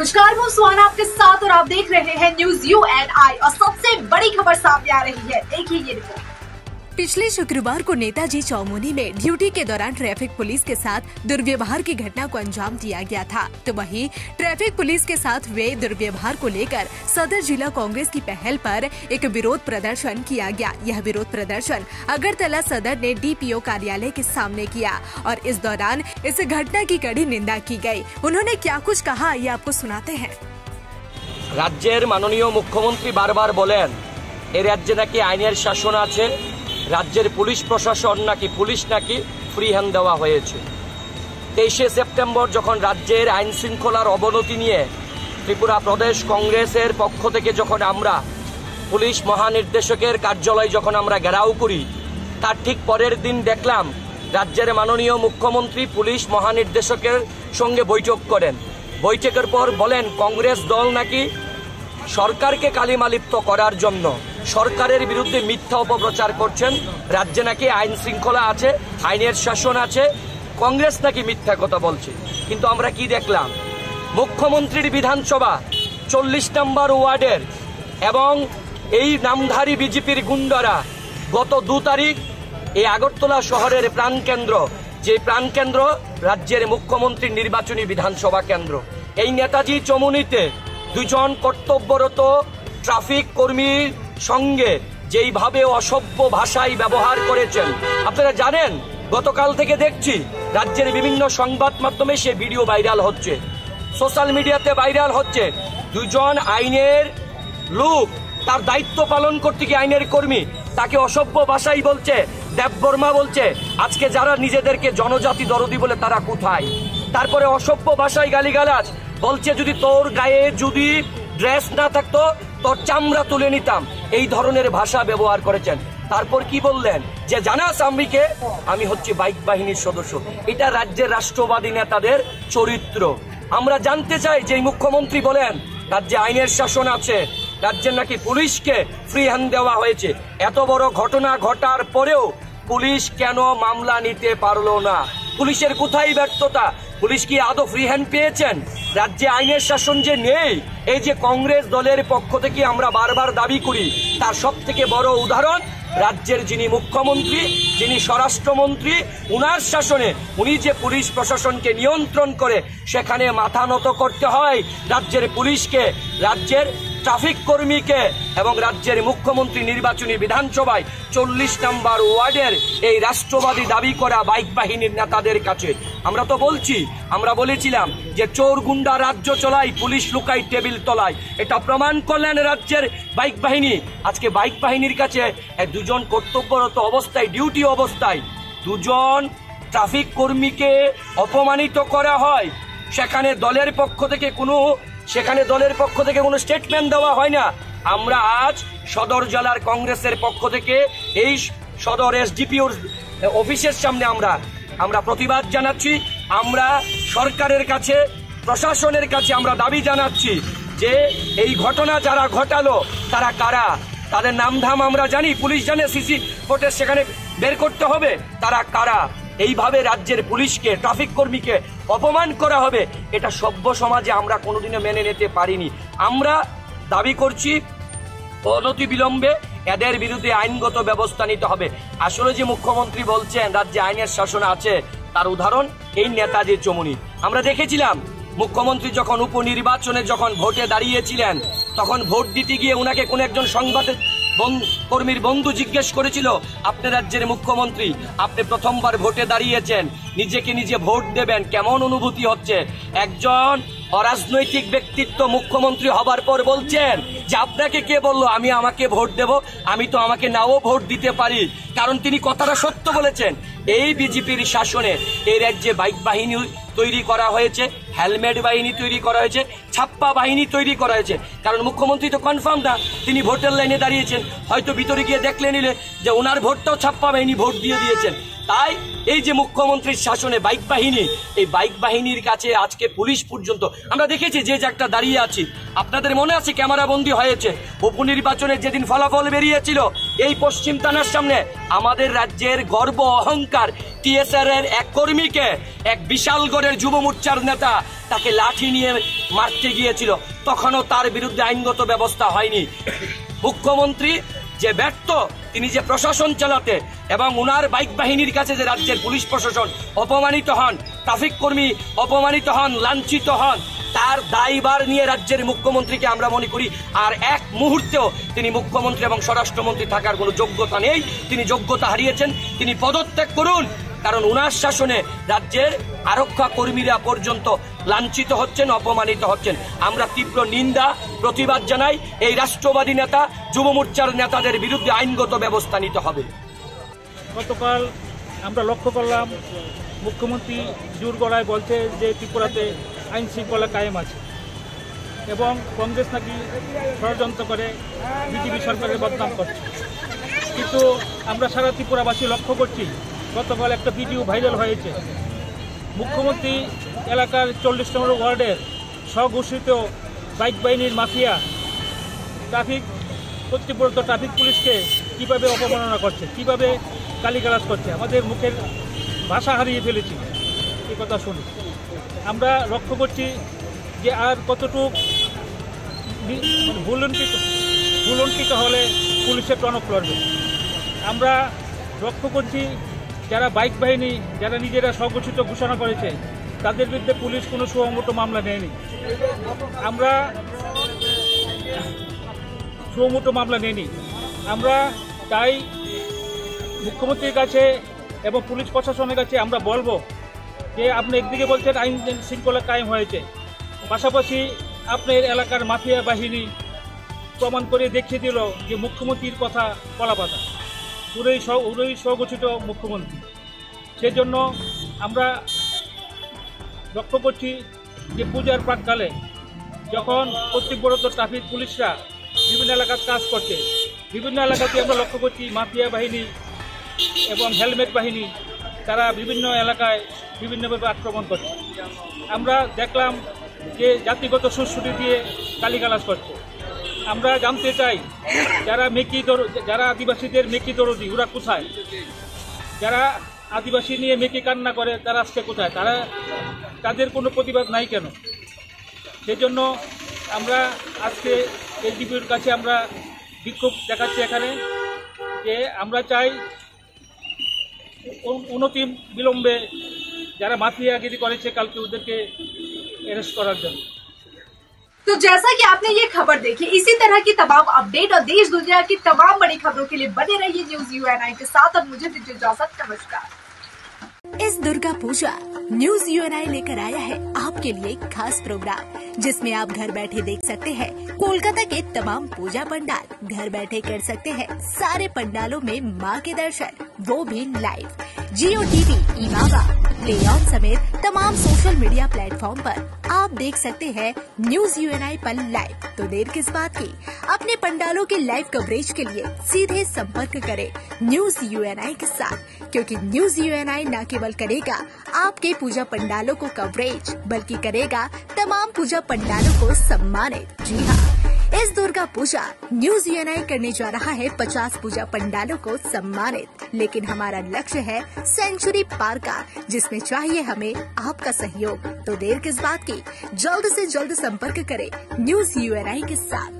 नमस्कार, मैं सुहाना आपके साथ और आप देख रहे हैं न्यूज UNI और सबसे बड़ी खबर सामने आ रही है। देखिए ये रिपोर्ट। पिछले शुक्रवार को नेताजी चौमुनी में ड्यूटी के दौरान ट्रैफिक पुलिस के साथ दुर्व्यवहार की घटना को अंजाम दिया गया था। तो वहीं ट्रैफिक पुलिस के साथ हुए दुर्व्यवहार को लेकर सदर जिला कांग्रेस की पहल पर एक विरोध प्रदर्शन किया गया। यह विरोध प्रदर्शन अगरतला सदर ने DPO कार्यालय के सामने किया और इस दौरान इस घटना की कड़ी निंदा की गयी। उन्होंने क्या कुछ कहा, ये आपको सुनाते हैं। राज्येर माननीय मुख्यमंत्री बारबार बोलेन ए राज्ये नाकि आईनेर शासन आछे, राज्येर पुलिश प्रशासन नाकि पुलिश नाकि फ्री हैंड देওয়া হয়েছে। 23শে সেপ্টেম্বর যখন রাজ্যের আইন শৃঙ্খলার অবনতি নিয়ে ত্রিপুরা প্রদেশ কংগ্রেসের পক্ষ থেকে যখন আমরা পুলিশ মহানির্দেশকের কার্যালয় যখন আমরা ঘেরাও করি, তার ঠিক পরের দিন দেখলাম রাজ্যের মাননীয় মুখ্যমন্ত্রী পুলিশ মহানির্দেশকের সঙ্গে বৈঠক করেন। বৈঠকের পর বলেন কংগ্রেস দল নাকি সরকারকে কালিমালিপ্ত করার জন্য সরকারের বিরুদ্ধে মিথ্যা অপপ্রচার করছেন। রাজ্যে নাকি আইন শৃঙ্খলা আছে, আইনের শাসন আছে, কংগ্রেস নাকি মিথ্যা কথা বলছে। কিন্তু আমরা কি দেখলাম, মুখ্যমন্ত্রীর বিধানসভা 40 নম্বর ওয়ার্ডের এবং এই নামধারী বিজেপির গুন্ডারা গত 2 তারিখ এই আগরতলা শহরের প্রাণকেন্দ্র, যে প্রাণকেন্দ্র রাজ্যের মুখ্যমন্ত্রীর নির্বাচনী বিধানসভা কেন্দ্র, এই নেতাজি চৌমুনিতে দুজন কর্তব্যরত ট্রাফিক কর্মীর সঙ্গে যেইভাবে অসভ্য ভাষায় ব্যবহার করেছেন। আপনারা জানেন, গতকাল থেকে দেখছি রাজ্যের বিভিন্ন সংবাদ মাধ্যমে সে ভিডিও ভাইরাল হচ্ছে, সোশ্যাল মিডিয়াতে ভাইরাল হচ্ছে। দুজন আইনের লোক তার দায়িত্ব পালন করতে গিয়ে আইনের কর্মী তাকে অসভ্য ভাষায় বলছে, দেববর্মা বলছে। আজকে যারা নিজেদেরকে জনজাতি দরদি বলে তারা কোথায়? তারপরে অসভ্য ভাষায় গালিগালাজ বলছে, যদি তোর গায়ে যদি ড্রেস না থাকতো তোর চামড়া তুলে নিতাম, এই ধরনের ভাষা ব্যবহার করেছেন। তারপর কি বললেন যে জানাস আমিকে, আমি হচ্ছে বাইক বাহিনীর সদস্য। এটা রাজ্যের রাষ্ট্রবাদী নেতাদের চরিত্র। আমরা জানতে চাই যে মুখ্যমন্ত্রী বলেন রাজ্যে আইনের শাসন আছে, রাজ্যের নাকি পুলিশকে ফ্রি হ্যান্ড দেওয়া হয়েছে। এত বড় ঘটনা ঘটার পরেও পুলিশ কেন মামলা নিতে পারলো না? পুলিশের কোথায় ব্যর্থতা? পুলিশ কি আদৌ ফ্রি হ্যান্ড পেয়েছেন? রাজ্যে আইনের শাসন যে নেই, এই যে কংগ্রেস দলের পক্ষ থেকে আমরা বারবার দাবি করি, তার সব থেকে বড় উদাহরণ রাজ্যের যিনি মুখ্যমন্ত্রী, যিনি স্বরাষ্ট্রমন্ত্রী, উনার শাসনে উনি যে পুলিশ প্রশাসনকে নিয়ন্ত্রণ করে, সেখানে মাথা নত করতে হয় রাজ্যের পুলিশকে, রাজ্যের ট্রাফিক কর্মীকে এবং রাজ্যের মুখ্যমন্ত্রী নির্বাচনী বিধানসভায় 40 নম্বর ওয়ার্ডের এই রাষ্ট্রবাদী দাবি করা বাইক বাহিনীর নেতাদের কাছে। আমরা তো বলছি, আমরা বলেছিলাম যে চোর গুন্ডা রাজ্য চলায়, পুলিশ লুকায় টেবিল তলায়। এটা প্রমাণ করলেন রাজ্যের বাইক বাহিনী। আজকে বাইক বাহিনীর কাছে দুজন কর্তব্যরত অবস্থায়, ডিউটি অবস্থায় দুজন ট্রাফিক কর্মীকে অপমানিত করা হয়। সেখানে দলের পক্ষ থেকে কোনো স্টেটমেন্ট দেওয়া হয় না। আমরা আজ সদর জেলার কংগ্রেসের পক্ষ থেকে এই সদর SDPOর অফিসের সামনে আমরা প্রতিবাদ জানাচ্ছি। আমরা সরকারের কাছে, প্রশাসনের কাছে আমরা দাবি জানাচ্ছি যে এই ঘটনা যারা ঘটালো তারা কারা, তাদের নামধাম আমরা জানি, পুলিশ জানে, CC ফুটেজ সেখানে বের করতে হবে, তারা কারা। এইভাবে রাজ্যের পুলিশকে, ট্রাফিক কর্মীকে অপমান করা হবে, এটা সভ্য সমাজে আমরা কোনোদিনও মেনে নিতে পারিনি। আমরা দাবি করছি অনতি বিলম্বে এদের বিরুদ্ধে আইনগত ব্যবস্থা নিতে হবে। আসলে যে মুখ্যমন্ত্রী বলছেন রাজ্যে আইনের শাসন আছে, তার উদাহরণ এই নেতাজি চৌমুনি। আমরা দেখেছিলাম মুখ্যমন্ত্রী যখন উপনির্বাচনে যখন ভোটে দাঁড়িয়েছিলেন, তখন ভোট দিতে গিয়ে উনাকে কোন একজন সংবাদ কর্মীর বন্ধু জিজ্ঞেস করেছিল, আপনি রাজ্যের মুখ্যমন্ত্রী, আপনি প্রথমবার ভোটে দাঁড়িয়েছেন, নিজেকে নিজে ভোট দেবেন, কেমন অনুভূতি হচ্ছে? একজন অরাজনৈতিক ব্যক্তিত্ব মুখ্যমন্ত্রী হবার পর বলছেন যে আপনাকে কে বললো আমি আমাকে ভোট দেব? আমি তো আমাকে নাও ভোট দিতে পারি। কারণ তিনি কথাটা সত্য বলেছেন। এই বিজেপির শাসনে এই রাজ্যে বাইক বাহিনী তৈরি করা হয়েছে, হেলমেট বাহিনী তৈরি করা হয়েছে, ছাপ্পা বাহিনী তৈরি করা হয়েছে। কারণ মুখ্যমন্ত্রী তো কনফার্ম না তিনি ভোটের লাইনে দাঁড়িয়েছেন, হয়তো ভিতরে গিয়ে দেখলে নিলে যে ওনার ভোটটাও ছাপ্পা বাহিনী ভোট দিয়ে দিয়েছেন। তাই এই যে মুখ্যমন্ত্রীর শাসনে বাইক বাহিনী, এই বাইক বাহিনীর কাছে আজকে পুলিশ পর্যন্ত আমরা দেখেছি যে একটা দাঁড়িয়ে আছি। আপনাদের মনে আছে ক্যামেরা বন্দী হয়েছে উপনির্বাচনের যেদিন ফলাফল বেরিয়েছিল, এই পশ্চিম থানার সামনে আমাদের রাজ্যের গর্ব অহংকার টিএসআর এর এক কর্মীকে এক বিশালগড়ের যুব মোর্চার নেতা তাকে লাঠি নিয়ে মারতে গিয়েছিল, তখনও তার বিরুদ্ধে আইনগত ব্যবস্থা হয়নি। মুখ্যমন্ত্রী যে ব্যর্থ, তিনি যে প্রশাসন চালাতে এবং উনার বাইক বাহিনীর কাছে যে রাজ্যের পুলিশ প্রশাসন অপমানিত হন, ট্রাফিক কর্মী অপমানিত হন, লাঞ্ছিত হন, তার দায়ভার নিয়ে রাজ্যের মুখ্যমন্ত্রীকে আমরা মনে করি আর এক মুহূর্তেও তিনি মুখ্যমন্ত্রী এবং স্বরাষ্ট্রমন্ত্রী থাকার কোনো যোগ্যতা নেই। তিনি যোগ্যতা হারিয়েছেন, তিনি পদত্যাগ করুন। কারণ উনার শাসনে রাজ্যের আরক্ষা কর্মীরা পর্যন্ত লাঞ্ছিত হচ্ছেন, অপমানিত হচ্ছেন। আমরা তীব্র নিন্দা প্রতিবাদ জানাই। এই রাষ্ট্রবাদী নেতা, যুব মোর্চার নেতাদের বিরুদ্ধে আইনগত ব্যবস্থা নিতে হবে। গতকাল আমরা লক্ষ্য করলাম মুখ্যমন্ত্রী জোর গলায় বলছে যে ত্রিপুরাতে আইন শৃঙ্খলা কায়েম আছে এবং কংগ্রেস নাকি ষড়যন্ত্র করে বিজেপি সরকারের বদনাম করছে। কিন্তু আমরা সারা ত্রিপুরাবাসী লক্ষ্য করছি, গতকাল একটা ভিডিও ভাইরাল হয়েছে। মুখ্যমন্ত্রী এলাকার 40 নম্বর ওয়ার্ডের স্বঘোষিত বাইক বাহিনীর মাফিয়া কর্তৃপক্ষ ট্রাফিক পুলিশকে কীভাবে অপমাননা করছে, কীভাবে গালিগালাজ করছে। আমাদের মুখের ভাষা হারিয়ে ফেলেছি এই কথা শুনি। আমরা লক্ষ্য করছি যে আর কতটুক ভুলণ্ঠিত হলে পুলিশের টনক লড়বে। আমরা লক্ষ্য করছি যারা বাইক বাহিনী, যারা নিজেরা স্বঘোষিত ঘোষণা করেছে, তাদের বিরুদ্ধে পুলিশ কোনো সুমোটো মামলা নেয়নি। আমরা তাই মুখ্যমন্ত্রীর কাছে এবং পুলিশ প্রশাসনের কাছে আমরা বলবো যে আপনি একদিকে বলছেন আইন শৃঙ্খলা কায়েম হয়েছে, পাশাপাশি আপনার এলাকার মাফিয়া বাহিনী প্রমাণ করে দেখিয়ে দিল যে মুখ্যমন্ত্রীর কথা কলাপাতা, পুরোই স্বঘোষিত মুখ্যমন্ত্রী। সেজন্য আমরা লক্ষ্য করছি যে পূজার প্রাককালে যখন কর্তৃপক্ষ ট্রাফিক পুলিশরা বিভিন্ন এলাকার কাজ করছে, বিভিন্ন এলাকাতে আমরা লক্ষ্য করছি মাফিয়া বাহিনী এবং হেলমেট বাহিনী তারা বিভিন্ন এলাকায় বিভিন্নভাবে আক্রমণ করছে। আমরা দেখলাম যে জাতিগত সুশ্রুতি দিয়ে গালিগালাজ করছে। আমরা জানতে চাই যারা আদিবাসীদের মেকি দরদি, ওরা কোথায়? যারা আদিবাসী নিয়ে মেকি কান্না করে তারা আজকে কোথায়? তাদের কোনো প্রতিবাদ নাই কেন? সেজন্য আমরা আজকে এসডিপির কাছে আমরা বিক্ষোভ দেখাচ্ছি এখানে, যে আমরা চাই অনতিম বিলম্বে যারা মাফিয়াগিরি করেছে কালকে ওদেরকে অ্যারেস্ট করার জন্য। तो जैसा कि आपने ये खबर देखी, इसी तरह की तमाम अपडेट और देश दुनिया की तमाम बड़ी खबरों के लिए बने रहिए न्यूज़ UNI के साथ। और मुझे दीजिए इजाजत, नमस्कार। इस दुर्गा पूजा न्यूज़ UNI लेकर आया है आपके लिए एक खास प्रोग्राम, जिसमें आप घर बैठे देख सकते हैं कोलकाता के तमाम पूजा पंडाल। घर बैठे कर सकते हैं सारे पंडालों में मां के दर्शन, वो भी लाइव। जियो टीवी, इमावा, प्ले ऑन समेत तमाम सोशल मीडिया प्लेटफॉर्म पर आप देख सकते हैं न्यूज़ UNI पर लाइव। तो देर किस बात की, अपने पंडालों के लाइव कवरेज के लिए सीधे संपर्क करें न्यूज़ UNI के साथ, क्योंकि न्यूज़ UNI न केवल करेगा आपके पूजा पंडालों को कवरेज, बल्कि करेगा तमाम पूजा पंडालों को सम्मानित। जी हाँ, इस दुर्गा पूजा न्यूज़ UNI करने जा रहा है 50 पूजा पंडालों को सम्मानित। लेकिन हमारा लक्ष्य है सेंचुरी पार का, जिसमें चाहिए हमें आपका सहयोग। तो देर किस बात की, जल्द से जल्द संपर्क करें न्यूज़ UNI के साथ।